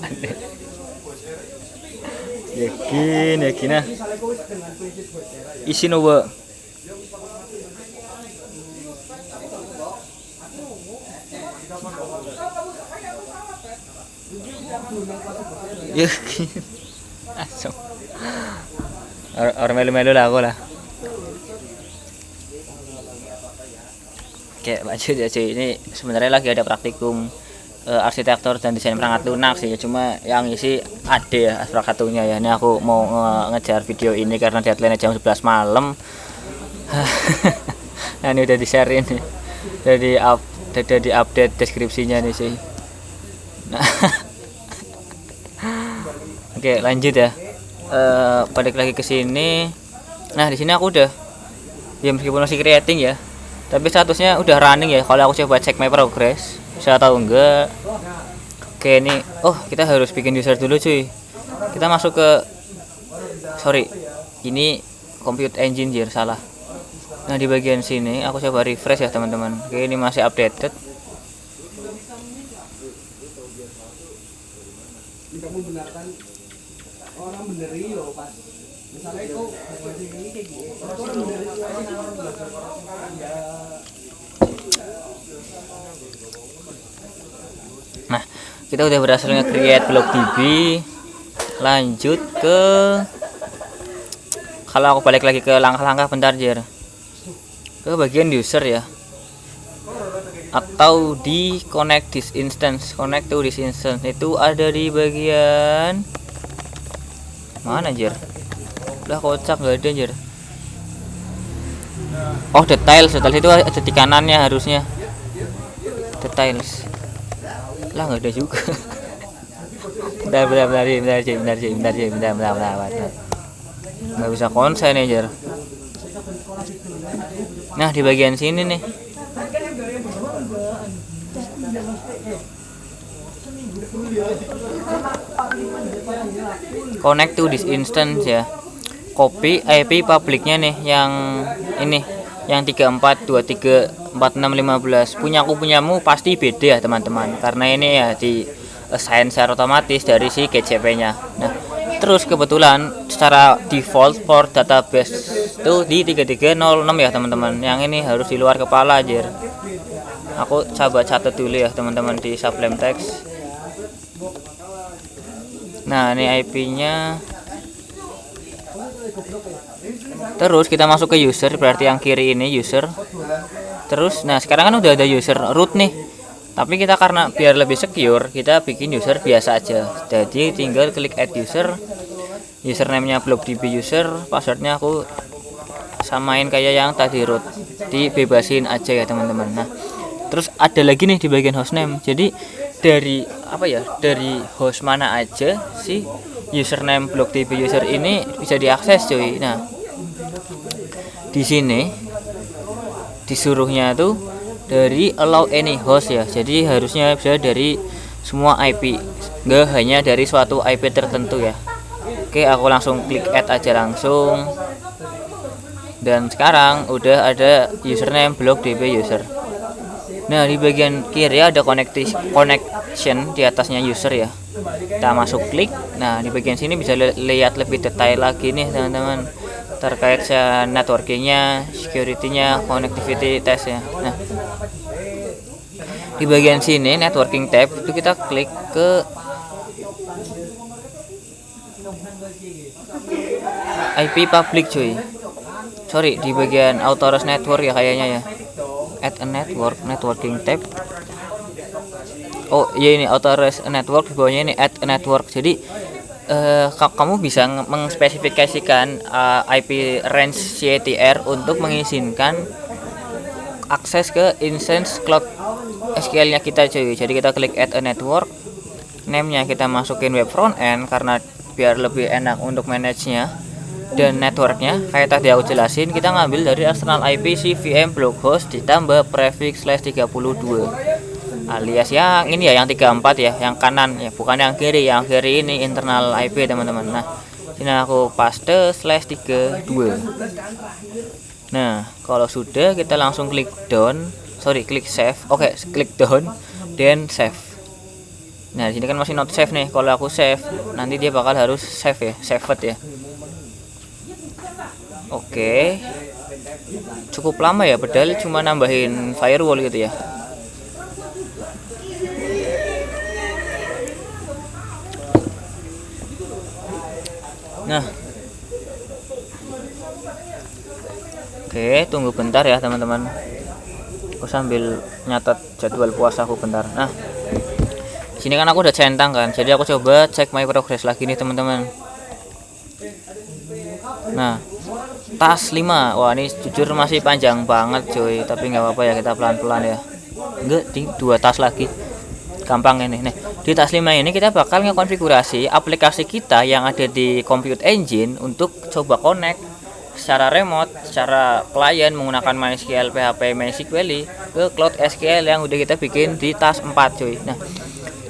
Yakin nah. Isi nopo. Yakin. Asam. Orang melu-melu lah aku lah. Oke, lanjut ya cuy. Ini sebenarnya lagi ada praktikum arsitektur dan desain perangkat lunak sih, cuma yang isi ada ya perangkat lunaknya ya. Ini aku mau ngejar video ini karena deadline jam 11 malam. Nah, ini udah di-share ini. Udah di update deskripsinya nih sih. Nah. Oke, lanjut ya. Balik lagi ke sini. Nah, di sini aku udah ya meskipun masih creating ya, tapi statusnya udah running ya. Kalau aku coba cek my progress, bisa tahu enggak. Oke, ini kita harus bikin user dulu cuy. Kita masuk ke ini compute engine salah. Nah, di bagian sini aku coba refresh ya teman-teman. Oke, ini masih updated. Orang beneri loh pas misalnya itu ini kayak gini nah, kita udah berhasil nge-create blok DB. Lanjut ke kalau aku balik lagi ke langkah-langkah bentar ke bagian user ya, atau di connect to this instance itu ada di bagian mana anjir? Udah kocak gak ada anjir. Details itu ada di kanannya harusnya. Details. Lah nggak ada juga. Bentar. Nggak bisa konsen anjir. Nah, di bagian sini nih. Connect to this instance ya. Copy IP publiknya nih yang ini, yang 34234615. Punyamu pasti beda ya teman-teman, karena ini ya di assign secara otomatis dari si GCP-nya. Nah, terus kebetulan secara default port database itu di 3306 ya teman-teman. Yang ini harus di luar kepala aja. Aku coba catat dulu ya teman-teman di Sublime Text. Nah, ini IP-nya Terus kita masuk ke user, berarti yang kiri ini user. Terus nah sekarang kan udah ada user root nih. Tapi kita karena biar lebih secure, kita bikin user biasa aja. Jadi tinggal klik add user. Username-nya blockdb user, passwordnya aku samain kayak yang tadi root. Dibebasin aja ya teman-teman. Nah, terus ada lagi nih di bagian hostname. Jadi dari apa ya? Dari host mana aja sih username blockdb user ini bisa diakses cuy. Nah, di sini disuruhnya tuh dari allow any host ya. Jadi harusnya bisa dari semua IP, nggak hanya dari suatu IP tertentu ya. Oke, aku langsung klik add aja langsung. Dan sekarang udah ada username blockdb user. Nah, di bagian kiri ada connection di atasnya user ya. Kita masuk klik. Nah, di bagian sini bisa lihat lebih detail lagi nih teman-teman, terkait networkingnya, security-nya, connectivity test-nya. Nah, di bagian sini networking tab itu kita klik ke IP public cuy. Sorry, di bagian authorize network ya kayaknya ya. Add a networking tab. Oh iya, ini authorize network, di bawahnya ini add a network. Jadi kamu bisa mengspesifikasikan IP range CTR untuk mengizinkan akses ke instance cloud SQL nya kita cuy. Jadi kita klik add a network, name-nya kita masukin web front end karena biar lebih enak untuk manage-nya. Dan networknya kayak tadi aku jelasin, kita ngambil dari external IP CVM block host ditambah prefix /32 alias yang ini ya, yang 34 ya, yang kanan ya, bukan yang kiri. Yang kiri ini internal IP teman-teman. Nah, sini aku paste /32. Nah, kalau sudah kita langsung klik klik save. Oke, klik down dan save. Nah, di sini kan masih not save nih. Kalau aku save, nanti dia bakal harus save ya, saved ya. Oke, cukup lama ya, padahal cuma nambahin firewall gitu ya. Nah, oke, tunggu bentar ya teman-teman. Aku sambil nyatat jadwal puasa aku bentar. Nah, sini kan aku udah centang kan, jadi aku coba cek my progress lagi nih teman-teman. Nah, tas 5. Wah, ini jujur masih panjang banget cuy, tapi nggak apa-apa ya, kita pelan-pelan ya. Enggak, di 2 tas lagi. Gampang ini. Nih, di tas 5 ini kita bakal ngekonfigurasi aplikasi kita yang ada di Compute Engine untuk coba connect secara remote, secara client menggunakan MySQL PHP MySQL ke Cloud SQL yang udah kita bikin di tas 4 cuy. Nah,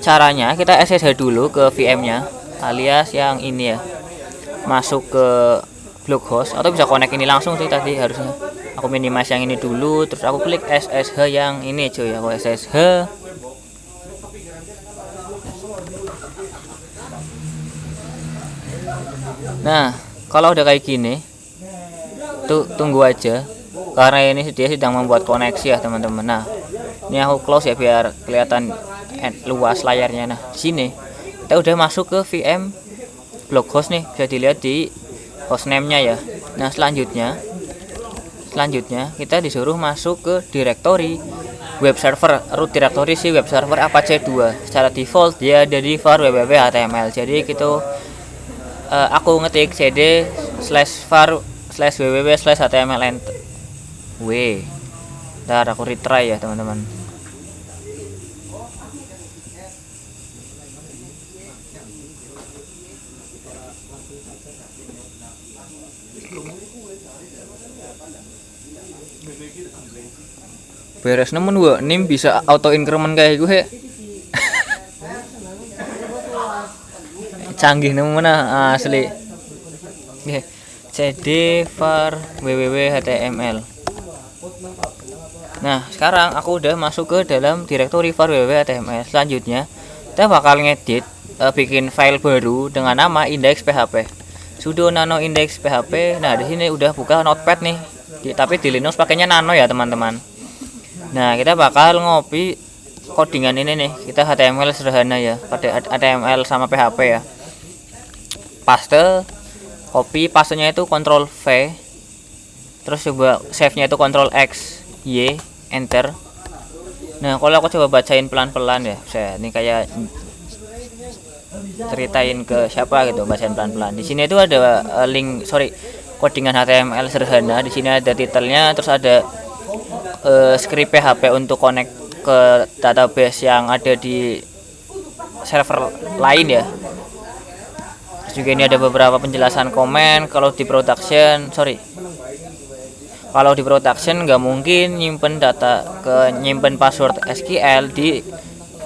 caranya kita SSH dulu ke VM-nya alias yang ini ya. Masuk ke block host atau bisa connect ini langsung sih tadi harusnya. Aku minimize yang ini dulu, terus aku klik SSH yang ini cuy. Aku SSH. Nah, kalau udah kayak gini, tuh tunggu aja karena ini dia sedang membuat koneksi ya teman-teman. Nah, ini aku close ya biar kelihatan luas layarnya. Nah, sini kita udah masuk ke VM block host nih, bisa dilihat di hostname-nya ya. Nah, selanjutnya kita disuruh masuk ke directory web server. Root directory si web server Apache 2. Secara default dia ada di var www.html. Jadi gitu aku ngetik cd/var/www/html enter. Ntar aku retry ya teman-teman. Beres nemen gua, nim bisa auto increment kayak gue. Canggih nemen asli. cd var www.html. Nah, sekarang aku udah masuk ke dalam directory var www.html. Selanjutnya kita bakal ngedit, bikin file baru dengan nama index.php. Sudo nano index.php. Nah, di sini udah buka notepad nih. Tapi di Linux pakainya nano ya, teman-teman. Nah, kita bakal ngopi codingan ini nih. Kita HTML sederhana ya, pada HTML sama PHP ya. Paste, copy, pastenya itu Ctrl V, terus coba save-nya itu Ctrl X Y, enter. Nah kalau aku coba bacain pelan-pelan ya, saya ini kayak ceritain ke siapa gitu, bacain pelan-pelan. Di sini itu ada link, codingan HTML sederhana. Di sini ada titelnya, terus ada script PHP untuk connect ke database yang ada di server lain ya. Terus juga ini ada beberapa penjelasan komen. Kalau di production nggak mungkin nyimpen password SQL di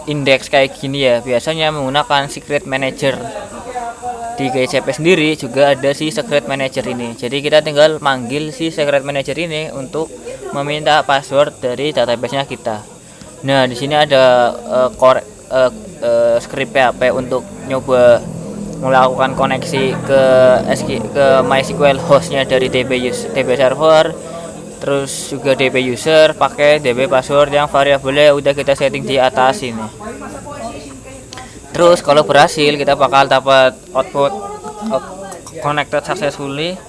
index kayak gini ya. Biasanya menggunakan secret manager. Di GCP sendiri juga ada si secret manager ini. Jadi kita tinggal manggil si secret manager ini untuk meminta password dari database-nya kita. Nah, di sini ada script PHP untuk nyoba melakukan koneksi ke MySQL hostnya dari DB server, terus juga DB user pakai DB password yang variabelnya udah kita setting di atas ini. Terus kalau berhasil kita bakal dapat output connected successfully.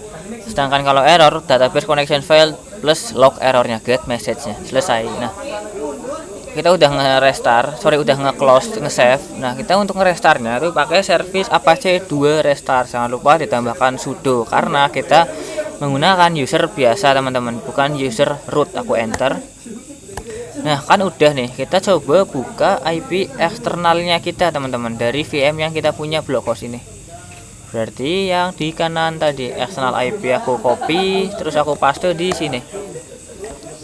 Sedangkan kalau error, database connection failed plus log errornya, get message-nya, selesai. Nah, kita udah nge-close, nge-save. Nah, kita untuk nge-restartnya itu pakai service Apache 2 restart. Jangan lupa ditambahkan sudo karena kita menggunakan user biasa teman-teman, bukan user root. Aku enter. Nah kan udah nih, kita coba buka IP eksternalnya kita teman-teman dari VM yang kita punya blocos ini. Berarti yang di kanan tadi eksternal IP aku copy, terus aku paste di sini.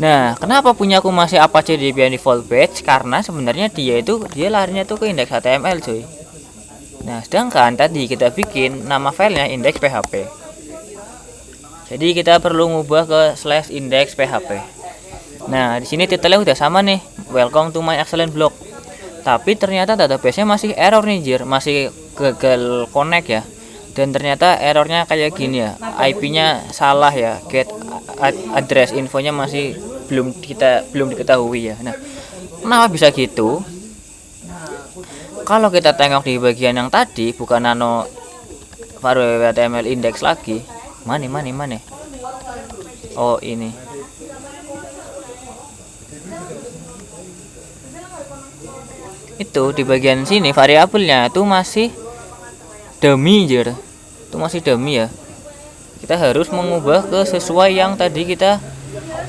Nah kenapa punya aku masih Apache Debian default batch? Karena sebenarnya dia larinya tuh ke index HTML cuy. Nah sedangkan tadi kita bikin nama filenya index PHP. Jadi kita perlu ngubah ke /index.php. Nah, di sini titelnya udah sama nih, welcome to my excellent blog. Tapi ternyata database-nya masih error nih, masih gagal connect ya. Dan ternyata errornya kayak gini ya, IP-nya salah ya, get address infonya masih belum diketahui ya. Nah, kenapa bisa gitu? Kalau kita tengok di bagian yang tadi, bukan nano baru HTML index lagi. Mana? Oh, ini. Itu di bagian sini variabelnya itu masih dummy itu masih dummy ya. Kita harus mengubah ke sesuai yang tadi kita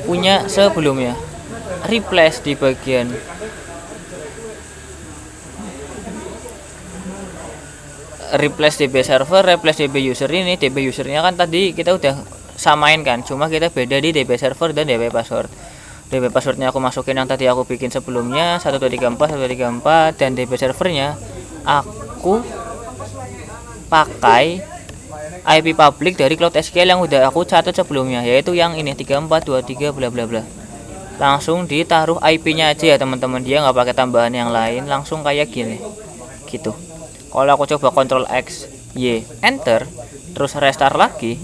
punya sebelumnya. Replace di bagian replace DB server, replace DB user ini. DB usernya kan tadi kita udah samain kan, cuma kita beda di DB server dan DB password. DB passwordnya aku masukin yang tadi aku bikin sebelumnya 1234 dan DB servernya aku pakai IP public dari Cloud SQL yang udah aku catat sebelumnya, yaitu yang ini 3423 bla bla bla. Langsung ditaruh IP-nya aja ya teman-teman, dia nggak pakai tambahan yang lain, langsung kayak gini gitu. Kalau aku coba Ctrl X Y enter terus restart lagi,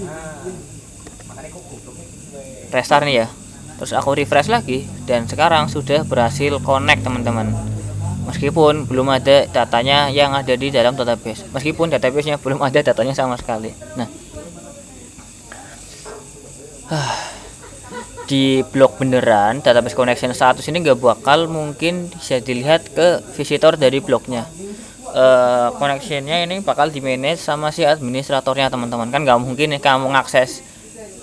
restart nih ya, terus aku refresh lagi dan sekarang sudah berhasil connect teman-teman. Meskipun belum ada datanya yang ada di dalam database, meskipun databasenya belum ada datanya sama sekali. Nah, di blog beneran database connection status ini nggak bakal mungkin bisa dilihat ke visitor dari blognya. Connectionnya ini bakal di manage sama si administratornya teman-teman. Kan nggak mungkin nih kamu ngakses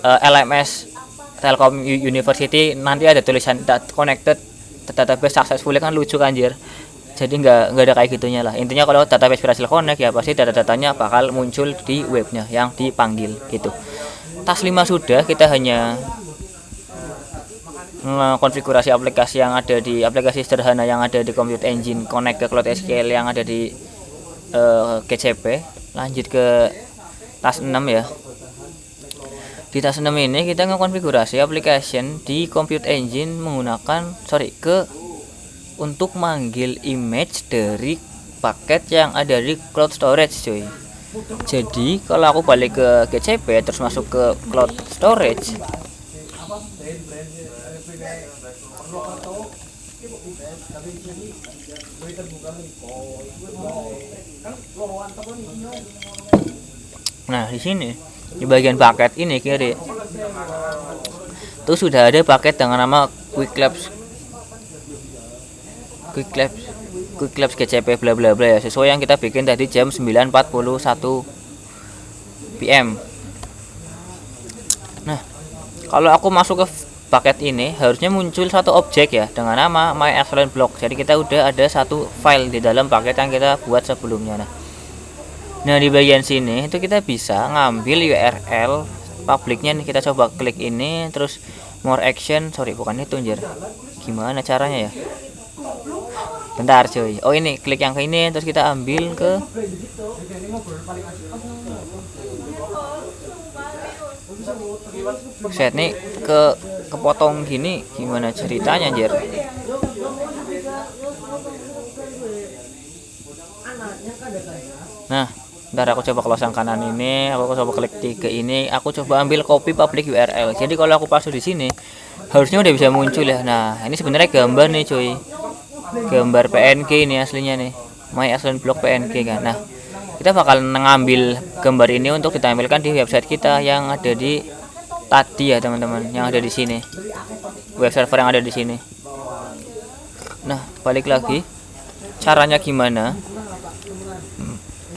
LMS Telkom University nanti ada tulisan connected database successfully, kan lucu kan anjir. Jadi nggak ada kayak gitunya lah. Intinya kalau database berhasil connect ya pasti data-datanya bakal muncul di webnya yang dipanggil gitu. Tas 5 sudah, kita hanya konfigurasi aplikasi yang ada di aplikasi sederhana yang ada di Compute Engine, connect ke Cloud SQL yang ada di GCP. Lanjut ke tas 6 ya. Di tas 6 ini kita ngekonfigurasi application di Compute Engine menggunakan untuk manggil image dari paket yang ada di cloud storage cuy. Jadi kalau aku balik ke GCP terus masuk ke cloud storage, nah di sini Di bagian paket ini kiri itu sudah ada paket dengan nama Quick Labs Quick Labs Quick Labs GCP bla bla bla ya, sesuai yang kita bikin tadi jam 9.41 PM. Nah, kalau aku masuk ke paket ini harusnya muncul satu objek ya dengan nama My Excellent Blog. Jadi kita udah ada satu file di dalam paket yang kita buat sebelumnya. Nah di bagian sini itu kita bisa ngambil URL publiknya nih. Kita coba klik ini, terus more action, sorry bukan itu anjir. Gimana caranya ya? Bentar cuy. Oh ini, klik yang ke ini, terus kita ambil ke set nih, kepotong gini. Gimana ceritanya anjir? Nah, ntar aku coba close yang kanan ini, aku coba klik ke ini, aku coba ambil copy public URL. Jadi kalau aku pasang di sini, harusnya udah bisa muncul ya. Nah, ini sebenarnya gambar nih cuy, gambar PNG ini aslinya nih, My Excellent Blog PNG kan. Nah, kita bakal ngambil gambar ini untuk ditampilkan di website kita yang ada di tadi ya teman-teman, yang ada di sini, web server yang ada di sini. Nah, balik lagi, caranya gimana?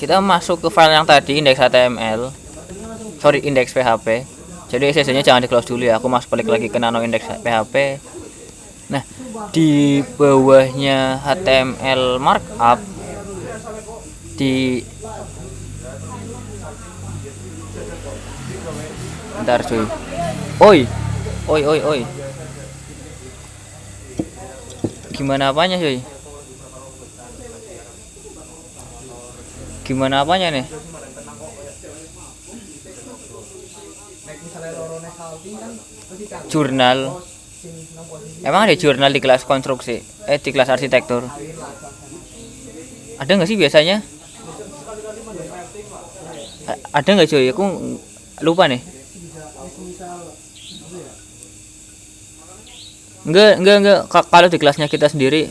Kita masuk ke file yang tadi, index.html, sorry index PHP. Jadi CSS-nya jangan di close dulu ya. Aku masuk balik lagi ke nano index PHP. Nah, di bawahnya HTML markup di bentar cuy. Oi. Gimana apanya cuy? Gimana apanya nih? Jurnal. Emang ada jurnal di kelas konstruksi? Di kelas arsitektur? Ada nggak sih biasanya? Ada nggak cuy? Aku lupa nih. Enggak. Kalau di kelasnya kita sendiri,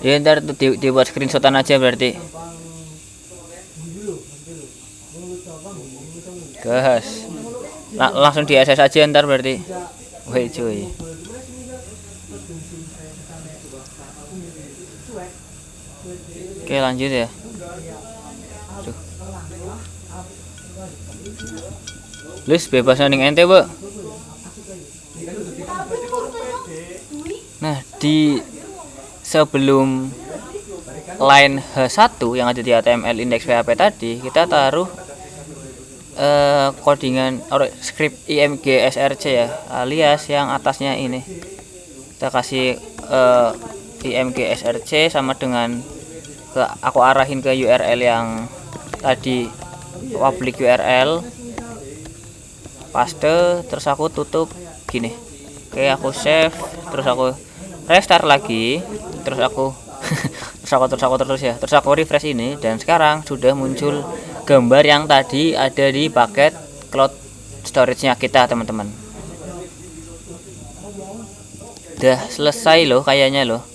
ya ntar dibuat screenshotan aja berarti. Gas. Langsung di SS aja ntar berarti. Woi cuy. Oke lanjut ya. Aduh. List bebas ning ente, Bu. Nah, di sebelum line H1 yang ada di HTML index PHP tadi, kita taruh codingan script img src ya, alias yang atasnya ini. Kita kasih img src sama dengan aku arahin ke URL yang tadi, public URL, paste, terus aku tutup gini. Oke, aku save, terus aku restart lagi, terus aku terus aku refresh ini, dan sekarang sudah muncul gambar yang tadi ada di paket cloud storage-nya kita teman-teman. Udah selesai loh kayaknya loh.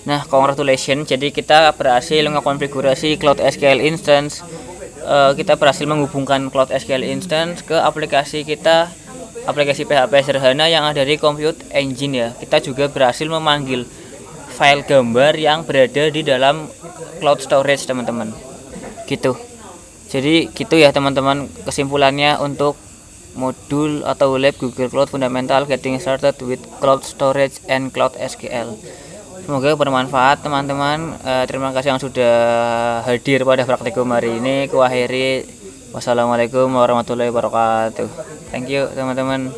Nah, congratulations, jadi kita berhasil mengonfigurasi Cloud SQL instance. Kita berhasil menghubungkan Cloud SQL instance ke aplikasi kita, aplikasi PHP sederhana yang ada di Compute Engine ya. Kita juga berhasil memanggil file gambar yang berada di dalam cloud storage teman-teman. Gitu. Jadi gitu ya teman-teman kesimpulannya untuk modul atau lab Google Cloud Fundamental Getting Started with Cloud Storage and Cloud SQL. Semoga bermanfaat teman-teman. Terima kasih yang sudah hadir pada praktikum hari ini. Ku akhiri. Wassalamualaikum warahmatullahi wabarakatuh. Thank you teman-teman.